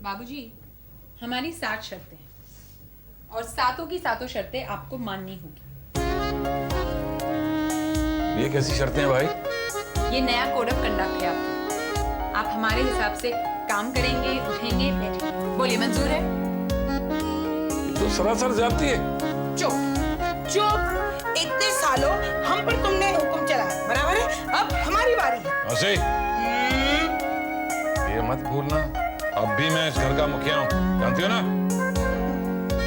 बाबूजी, हमारी 7 शर्तें हैं और सातों की सातों शर्तें आपको माननी होगी। ये कैसी शर्तें हैं भाई? ये नया कोड ऑफ कंडक्ट है आपको। आप हमारे हिसाब से काम करेंगे, उठेंगे, बैठेंगे। बोलिए, मंजूर है? ये तो सरासर ज्यादती है। चुप चुप, इतने सालों हम पर तुमने हुक्म चलाया, बराबर है? अब हमारी बारी है। आशी, ये मत भूलना, अब भी मैं इस घर का मुखिया हूँ, जानती हो ना?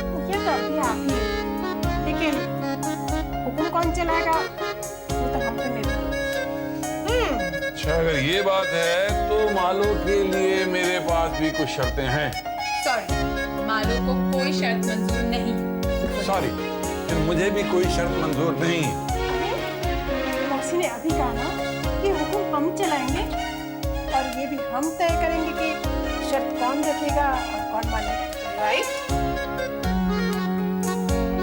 मुखिया तो अभी आप ही हैं, लेकिन हुक्म कौन चलाएगा वो तो हम पे निर्भर। अच्छा, अगर ये बात है तो मालो के लिए मेरे पास भी कुछ शर्तें हैं। सॉरी, मालो को कोई शर्त मंजूर नहीं। सॉरी, फिर मुझे भी कोई शर्त मंजूर नहीं। मौसी ने अभी कहा ना कि हुक्म हम चलाएंगे और ये भी हम तय करेंगे कि शर्त कौन रखेगा और कौन मानेगा, राइट?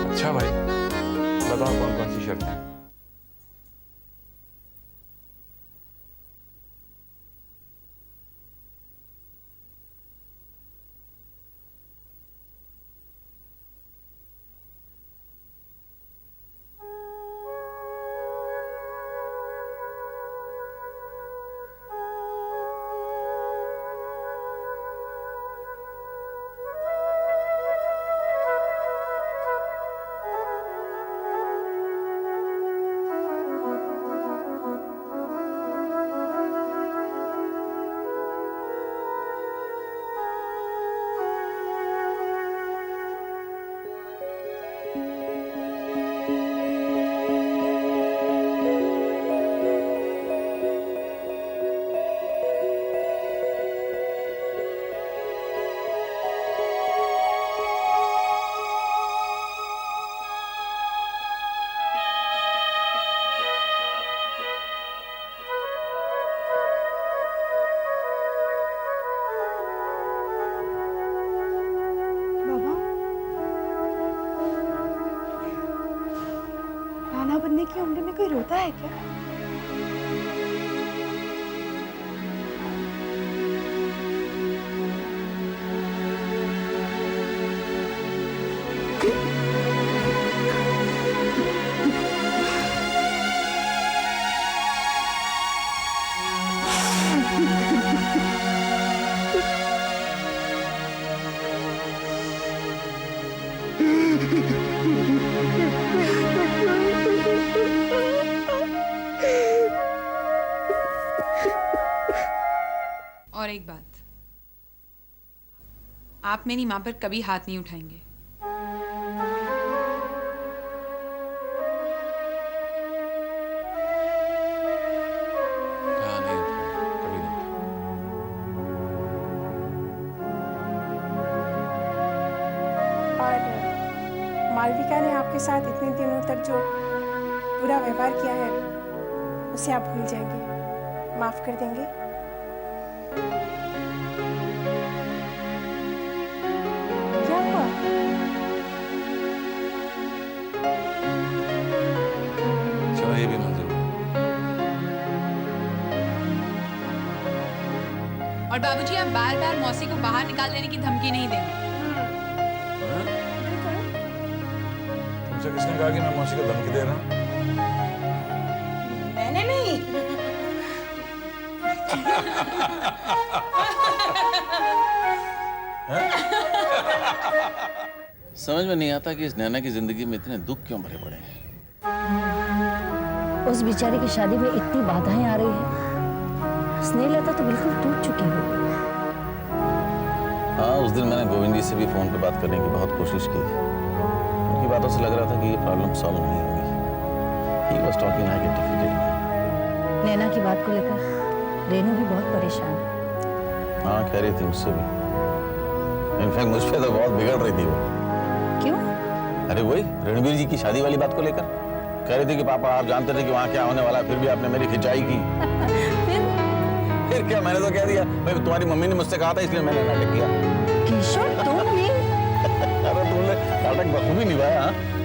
अच्छा भाई, बताओ कौन कौन सी शर्तें हैं? बनने की उम्र में कोई रोता है क्या? और एक बात, आप मेरी मां पर कभी हाथ नहीं उठाएंगे। हाँ, नहीं, कभी नहीं। और मालविका ने आपके साथ इतने दिनों तक जो बुरा व्यवहार किया है उसे आप भूल जाएंगे, माफ कर देंगे? क्या हुआ? चलो, ये भी मंजूर है। और बाबूजी, आप बार बार मौसी को बाहर निकाल देने की धमकी नहीं देंगे। हाँ? तुमसे किसने कहा कि मैं मौसी को धमकी दे रहा हूँ? मैंने नहीं। समझ में नहीं आता कि इस नैना की जिंदगी में इतने दुख क्यों भरे पड़े हैं। उस बेचारे की शादी में इतनी बाधाएं आ रही हैं। स्नेहलता तो बिल्कुल टूट चुकी है। हाँ, उस दिन मैंने गोविंद जी से भी फोन पे बात करने की बहुत कोशिश की। उनकी बातों से लग रहा था कि ये प्रॉब्लम सॉल्व नहीं होगी। He was talking like a defeated man. नैना की बात को लेकर रेनू भी बहुत परेशान है। हाँ, कह रही थी मुझसे भी। इनफैक्ट मुझ पे तो बहुत बिगड़ रही थी वो। क्यों? अरे वही रणवीर जी की शादी वाली बात को लेकर कह रही थी कि पापा आप जानते थे कि वहाँ क्या होने वाला है, फिर भी आपने मेरी खिंचाई की। फिर क्या, मैंने तो कह दिया भाई तुम्हारी मम्मी ने मुझसे कहा था इसलिए मैंने नाटक किया। किशोर, तुम भी? अरे तुमने नाटक बखूबी निभाया।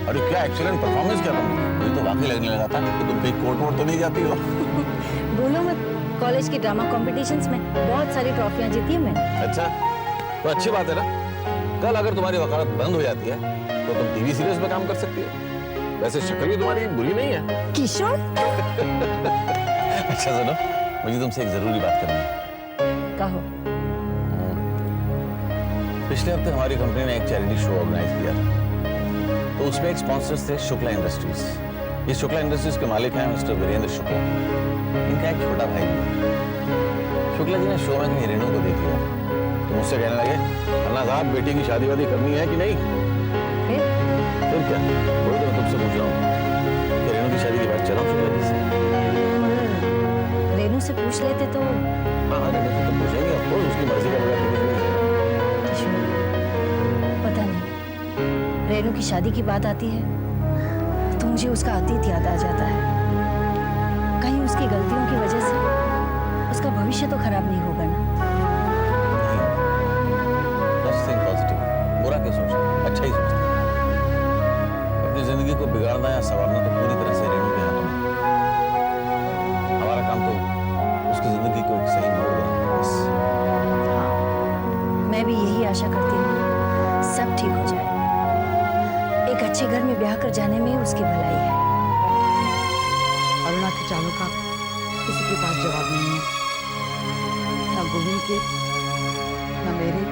अरे क्या एक्सीलेंट परफॉर्मेंस किया तुमने। मुझे तो वाकई लगने लगा था कि तुम कहीं कोर्ट वोर्ट तो नहीं जाती हो। बोलो मत, कॉलेज के ड्रामा कॉम्पिटिशन्स में बहुत सारी ट्रॉफियां जीती है मैंने। अच्छा, तो अच्छी बात है ना। कल अगर तुम्हारी वकालत बंद हो जाती है तो तुम टीवी सीरियल्स में काम कर सकती हो। वैसे शक्ल भी तुम्हारी बुरी नहीं है। किशोर, अच्छा सुनो, मुझे तुमसे एक जरूरी बात करनी है। कहो। पिछले हफ्ते हमारी कंपनी ने एक चैरिटी शो ऑर्गेनाइज किया था, तो उसमें एक स्पॉन्सर्स थे शुक्ला इंडस्ट्रीज। इस शुक्ला इंडस्ट्रीज के मालिक हैं मिस्टर वीरेंद्र शुक्ला। इनका एक छोटा भाई भी है। शुक्ला जी ने शो में कहीं रेणु को देख लिया तो मुझसे कहने लगे, अन्ना साहब बेटी की शादी वादी करनी है कि नहीं? फिर क्या, वही तो मैं तुमसे पूछ रहा हूँ कि रेणु की शादी की बात चलाओ शुक्ला जी से। रेणु से पूछ लेते तो। हाँ रेणु से तो पूछेंगे, ऑफ कोर्स, उसकी मर्जी का बगैर तो कुछ नहीं है। किशोर, पता नहीं, रेणु की शादी की बात आती है तो मुझे उसका अतीत याद आ जाता है। कहीं उसकी गलतियों की वजह से उसका भविष्य तो खराब नहीं होगा ना? बुरा क्यों सोचना, अच्छा ही सोचना। अपनी जिंदगी को बिगाड़ना या संवारना तो पूरी तरह से रेणु के हाथों में। हमारा काम तो उसकी जिंदगी को एक सही मोड़ देना है बस। हाँ, मैं भी यही आशा करती हूँ सब ठीक हो जाए। एक अच्छे घर में ब्याह कर जाने में उसकी भलाई है। अरुणा के चालों का किसी के पास जवाब नहीं है, ना गोविंद के, ना मेरे,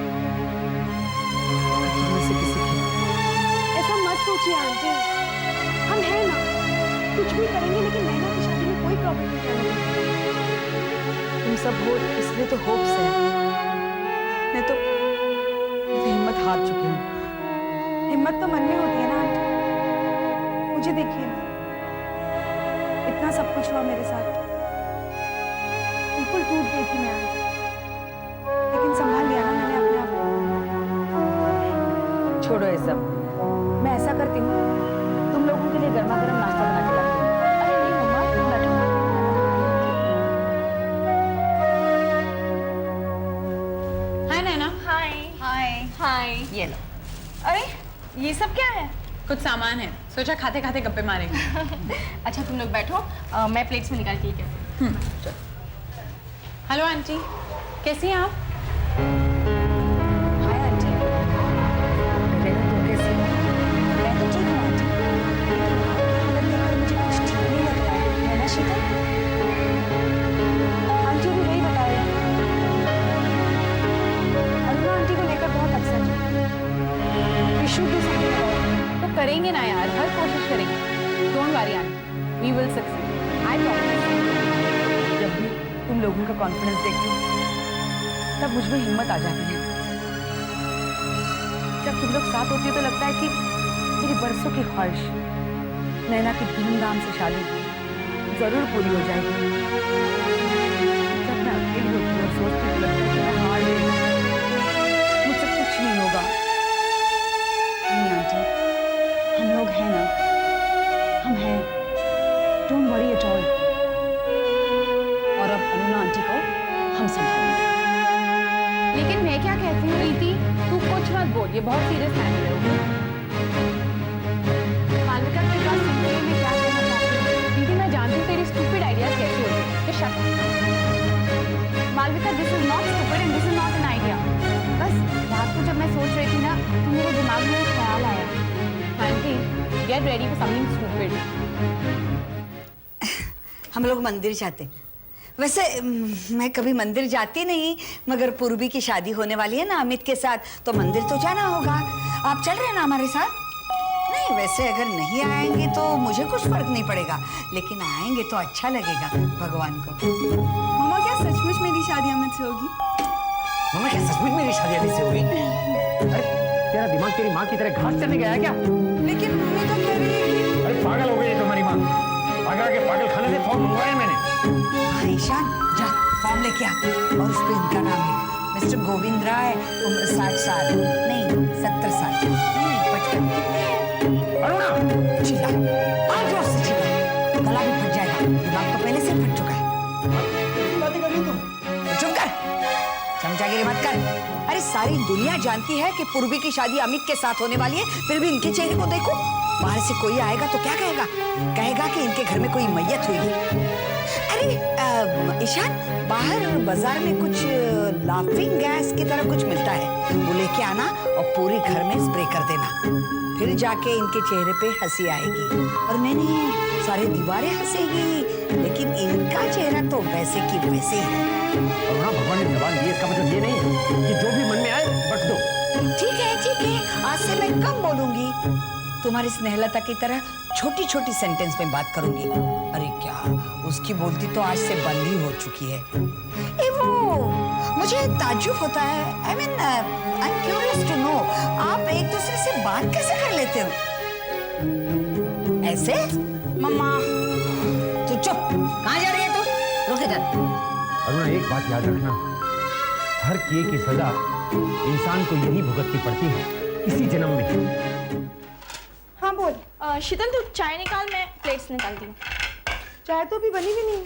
ना किसी से किसी के। ऐसा मत सोचिए आंटी, हम हैं ना, कुछ भी करेंगे, लेकिन नैना की शादी में कोई प्रॉब्लम नहीं आएगी। तुम सब हो इसलिए तो होप्स है, मैं तो हिम्मत हार चुकी हूँ। हिम्मत तो मन में होती है ना आंटी। मुझे देखिए ना, इतना सब कुछ हुआ मेरे साथ, बिल्कुल टूट गई थी मैं आंटी, लेकिन संभाल लिया ना मैंने अपने आप को। छोड़ो ये सब, मैं ऐसा करती हूँ, तुम लोगों के लिए गर्मा गर्म नाश्ता बना के लाती हूँ। अरे नहीं मम्मा, तुम बैठो। हाय नैना। हाय हाय हाय। ये लो। अरे ये सब क्या है? कुछ सामान है, सोचा खाते खाते गप्पे मारेंगे। अच्छा तुम लोग बैठो, मैं प्लेट्स में निकाल के लेके आती हूँ। हेलो आंटी, कैसी हैं आप? Hi aunty. रेणु, तुम कैसी हो? मैं तो ठीक हूँ आंटी, लेकिन आपकी हालत देखकर मुझे कुछ ठीक नहीं लग रहा है ना शीतल? आंटी भी वही बता रही थी, अरुणा आंटी को लेकर बहुत अपसेट है। विशु की शादी तो करेंगे ना यार, हर कोशिश करेंगे। Don't worry aunty, we will succeed, I promise. जब भी तुम लोगों का कॉन्फिडेंस देखती हूँ तब मुझ में हिम्मत आ जाती है। जब तुम लोग साथ होती हो तो लगता है कि मेरी बरसों की ख्वाहिश नैना की धूमधाम से शादी जरूर पूरी हो जाएगी। जब मैं अकेली होती हूँ और सोचती हूँ लगता है कि मैं हार गई, मुझसे कुछ नहीं होगा। नहीं आंटी, हम लोग हैं ना, हम हैं। Don't worry at all. और अब अरुणा आंटी को हम संभालेंगे। लेकिन मैं क्या कहती हूँ प्रीति, तू कुछ मत बोल, ये बहुत सीरियस मैटर है। मालविका के पास सुनते ही मैं क्या कहना चाहती हूँ। दीदी मैं जानती हूँ तेरी स्टूपिड आइडियाज कैसे होते हैं, तो shut up. Malvika, this is not stupid and this is not an idea. बस रात को जब मैं सोच रही थी ना, तो मेरे दिमाग में एक ख्याल आया। Aunty, get ready for something stupid. हम लोग मंदिर जाते। वैसे मैं कभी मंदिर जाती नहीं, मगर पूर्वी की शादी होने वाली है ना अमित के साथ, तो मंदिर तो जाना होगा। आप चल रहे हैं ना हमारे साथ? नहीं, वैसे अगर नहीं आएंगे तो मुझे कुछ फर्क नहीं पड़ेगा, लेकिन आएंगे तो अच्छा लगेगा भगवान को। मम्मा, क्या सचमुच मेरी शादी अमित से होगी? मम्मा, क्या सचमुच मेरी शादी अमित से होगी? अरे तेरा दिमाग तेरी माँ की तरह घास चढ़ने गया है क्या? लेकिन मम्मी तो कह रही है कि अरे पागल हो गई है तुम्हारी माँ। पागल के पागल खाने से फॉर्म मंगवाया मैंने। हाँ ईशान, जा फॉर्म लेके आ और उस पर इनका नाम लिख। मिस्टर गोविंद राय, उम्र 60 साल, नहीं 70 साल, नहीं 55। अरुणा, चिल्ला, आज जोर से चिल्ला, गला भी फट जाएगा, दिमाग तो पहले से फट चुका है। बातें कर रही हो तुम? चुप कर, चमचागिरी मत कर। अरे सारी दुनिया जानती है कि पूर्वी की शादी अमित के साथ होने वाली है, फिर भी इनके चेहरे को देखो। बाहर से कोई आएगा तो क्या कहेगा? कहेगा कि इनके घर में कोई मैयत हुई है। अरे ईशान, बाहर बाजार में कुछ लाफिंग गैस की तरह कुछ मिलता है, वो लेके आना और पूरे घर में स्प्रे कर देना। फिर जाके इनके चेहरे पे हंसी आएगी। और नहीं, सारी दीवारें हंसेगी, लेकिन इनका चेहरा तो वैसे की वैसे ही है। अरुणा, भगवान ने जबान दी, इसका मतलब ये नहीं कि जो भी मन में आए बट दो। ठीक है, आज से मैं कम बोलूंगी, तुम्हारी स्नेहलता की तरह छोटी छोटी सेंटेंस में बात करूंगी। अरे क्या, उसकी बोलती तो आज से बंद ही हो चुकी है। वो मुझे ताज्जुब होता है, I mean I am curious to know, आप एक दूसरे से बात कैसे कर लेते हो? ऐसे? मम्मा, तू चुप, कहाँ जा रही है तू? रुक जा। अरुणा, एक बात याद रखना, हर किए की सजा इंसान को यही भुगतनी पड़ती है, इसी जन्म में। हाँ बोल। शीतल, तू चाय निकाल, मैं प्लेट्स निकालती हूँ। चाय तो अभी बनी भी नहीं।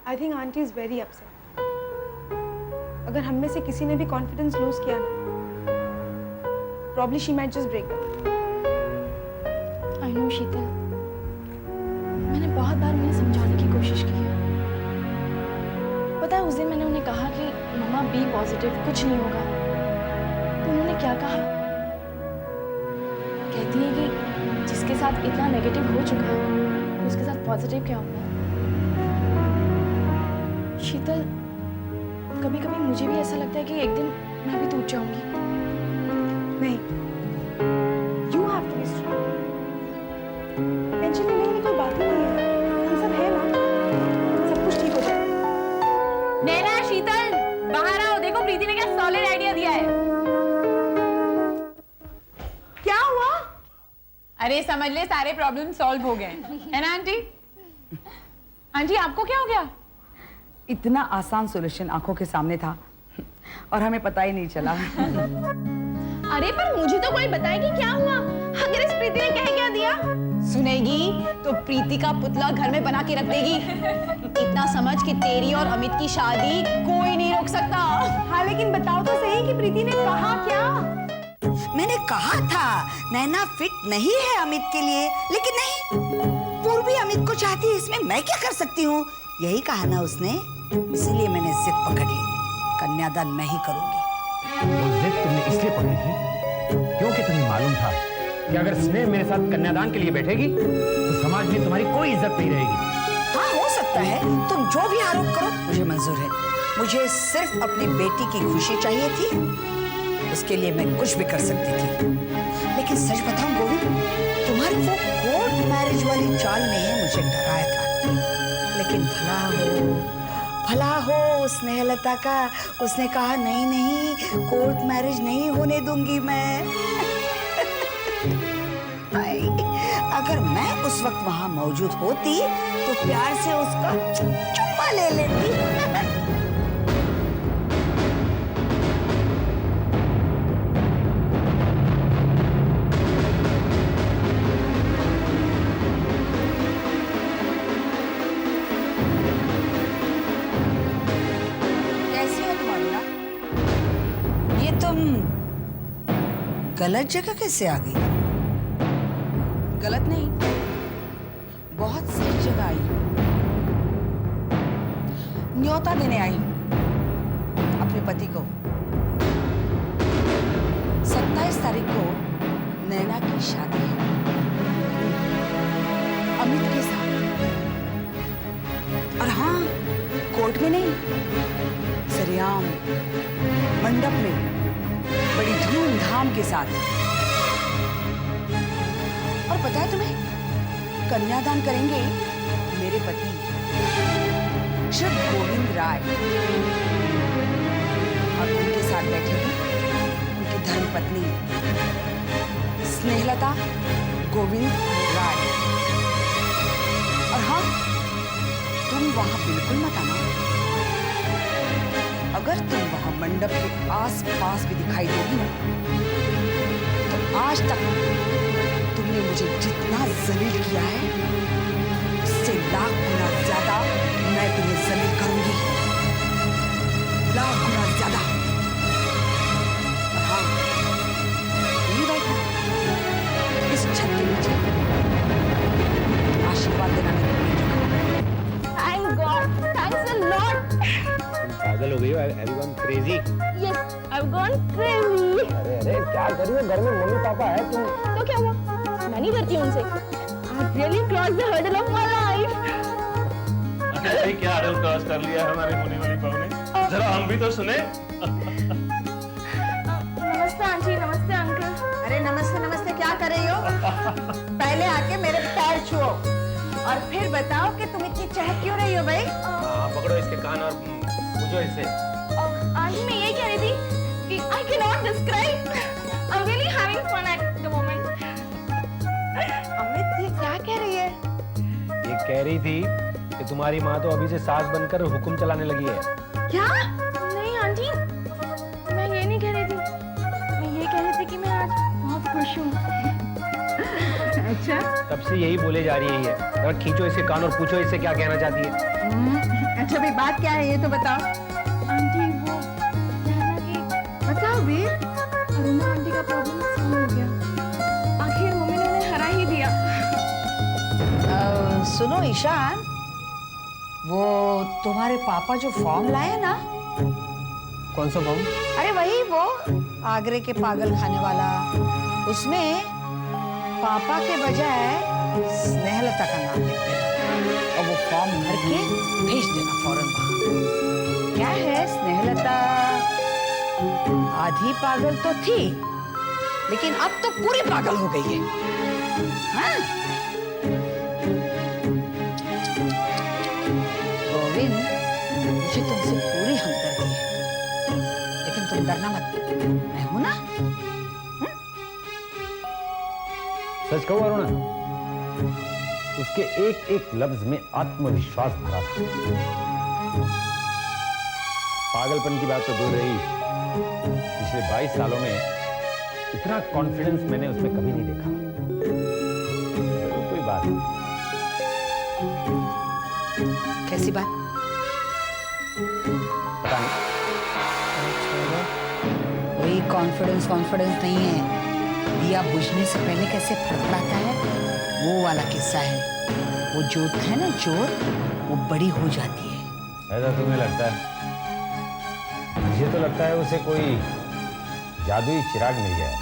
I think aunty is very upset. अगर हम में से किसी ने भी कॉन्फिडेंस लूज किया ना, probably she might just break down. I know Sheetal, मैंने बहुत बार उन्हें समझाने की कोशिश की है। पता है, उस दिन मैंने उन्हें कहा कि मम्मा बी पॉजिटिव, कुछ नहीं होगा, तो उन्होंने क्या कहा? कहती है कि जिसके साथ इतना नेगेटिव हो चुका है, उसके साथ पॉजिटिव क्या होगा? शीतल, कभी कभी मुझे भी ऐसा लगता है कि एक दिन मैं भी टूट जाऊंगी। नहीं, you have to be strong. Tension लेने वाली कोई बात ही नहीं है, हम सब है ना, सब कुछ ठीक हो जाएगा। नैना, शीतल, बाहर आओ, देखो प्रीति ने क्या सॉलिड आइडिया दिया है। क्या हुआ? अरे समझ ले, सारे प्रॉब्लम सॉल्व हो गए है ना आंटी? आंटी, आपको क्या हो गया? इतना आसान सॉल्यूशन आंखों के सामने था और हमें पता ही नहीं चला। अरे पर मुझे तो कोई बताए कि क्या हुआ? अगर इस प्रीति ने कह क्या दिया, सुनेगी तो प्रीति का पुतला घर में बना के रख देगी। इतना समझ कि तेरी और अमित की शादी कोई नहीं रोक सकता। हाँ, लेकिन बताओ तो सही कि प्रीति ने कहा क्या? मैंने कहा था नैना फिट नहीं है अमित के लिए, लेकिन नहीं, पूर्वी अमित को चाहती है, इसमें मैं क्या कर सकती हूँ? यही कहा ना उसने, इसीलिए मैंने जिद पकड़ ली, कन्यादान मैं ही करूंगी। वो जिद तुमने इसलिए पकड़ी थी क्योंकि तुम्हें मालूम था कि अगर स्नेह मेरे साथ कन्यादान के लिए बैठेगी तो समाज में तुम्हारी कोई इज्जत नहीं रहेगी। हाँ, हो सकता है, तुम जो भी आरोप करो मुझे मंजूर है। मुझे सिर्फ अपनी बेटी की खुशी चाहिए थी, उसके लिए मैं कुछ भी कर सकती थी। लेकिन सच बताऊं गोविंद, तुम्हारी वो कोर्ट मैरिज वाली चाल ने मुझे डराया था। लेकिन भला हो स्नेहलता का, उसने कहा नहीं नहीं, कोर्ट मैरिज नहीं होने दूंगी मैं। अगर मैं उस वक्त वहां मौजूद होती तो प्यार से उसका चुम्मा ले लेती। गलत जगह कैसे आ गई? गलत नहीं, बहुत सही जगह आई। न्योता देने आई अपने पति को। 27 तारीख को नैना की शादी है अमित के साथ। और हाँ, कोर्ट में नहीं, सरेआम मंडप में बड़ी धूमधाम के साथ। और पता है तुम्हें, कन्यादान करेंगे मेरे पति श्री गोविंद राय, और उनके साथ बैठेगी उनकी धर्मपत्नी स्नेहलता गोविंद राय। और हाँ, तुम वहां बिल्कुल मत आना। अगर तुम वहां मंडप के आस-पास भी दिखाई दोगी ना, तो आज तक तुमने मुझे जितना जलील किया है, उससे लाख गुना ज्यादा मैं तुम्हें जलील करूंगी, लाख गुना ज्यादा। और हाँ, यही बैठना इस छत के नीचे गई हो? Everyone crazy? Yes, I've gone crazy. अरे अरे क्या कर रही हो? घर में मम्मी पापा है तुम। तो क्या हुआ? मैं नहीं डरती हूँ उनसे. I've really crossed the hurdle of my life. अरे क्या हर्डल क्रॉस कर लिया हमारे होने वाली बहू ने? जरा हम भी तो सुने. नमस्ते आंटी, नमस्ते अंकल. अरे नमस्ते नमस्ते क्या कर रही हो? पहले आके मेरे पैर छुओ और फिर बताओ कि तुम इतनी चहक क्यों रही हो भाई? हाँ, पकड़ो इसके कान और पूछो इससे. आंटी मैं ये कह रही थी कि I cannot describe. I'm really having fun at the moment. Amit ये क्या कह रही है? ये कह रही थी कि तुम्हारी माँ तो अभी से सास बनकर हुक्म चलाने लगी है. क्या? नहीं आंटी, मैं ये नहीं कह रही थी. मैं ये कह रही थी कि मैं आज बहुत खुश हूँ. अच्छा तब से यही बोले जा रही है ये. जरा खींचो इसके कान और पूछो इससे क्या कहना चाहती है. अच्छा भाई बात क्या है ये तो बताओ. आंटी वो क्या है ना कि बताओ वीर. अरुणा आंटी का प्रॉब्लम सॉल्व हो गया. आखिर मम्मी ने उन्हें हरा ही दिया. सुनो ईशान, वो तुम्हारे पापा जो फॉर्म लाए ना, कौन सा फॉर्म? अरे वही वो आगरे के पागल खाने वाला, उसमें पापा के बजाय स्नेहलता का नाम लिख देना और वो फॉर्म भर के भेज देना फौरन वहां. क्या है स्नेहलता आधी पागल तो थी लेकिन अब तो पूरी पागल हो गई है. हाँ? गोविंद मुझे तुमसे पूरी हमदर्दी है लेकिन तुम डरना मत, मैं हूं ना. सच कहूं अरुणा, उसके एक एक लफ्ज में आत्मविश्वास भरा था. पागलपन की बात तो दूर रही, पिछले 22 सालों में इतना कॉन्फिडेंस मैंने उसमें कभी नहीं देखा. तो कोई बात नहीं. कैसी बात? पता नहीं. कोई कॉन्फिडेंस नहीं है. दिया बुझने से पहले कैसे फड़फड़ाता है वो वाला किस्सा है. वो जोत है ना जोत, वो बड़ी हो जाती है. ऐसा तुम्हें लगता है? मुझे तो लगता है उसे कोई जादुई चिराग मिल गया है.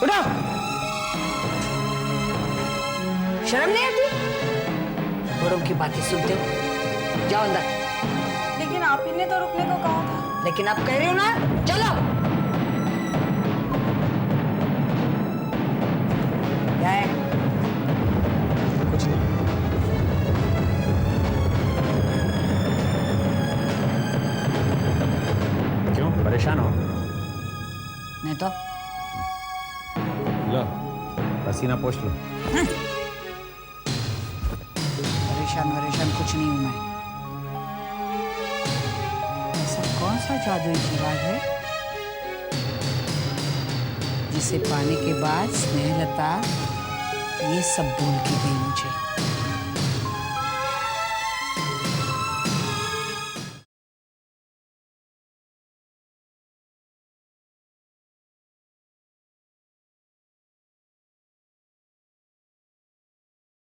उठो, शर्म नहीं आती? बड़ों की बातें सुनते हो. जाओ अंदर. लेकिन आप ही ने तो रुकने को कहा था. लेकिन आप कह रहे हो ना, चलो. क्या है? कुछ नहीं. क्यों परेशान हो? नहीं तो लो पसीना पोंछ लो. परेशान कुछ नहीं हूं मैं. ऐसा कौन सा जादुई चिराग है जिसे पाने के बाद स्नेहलता ये सब बोल के गई मुझे?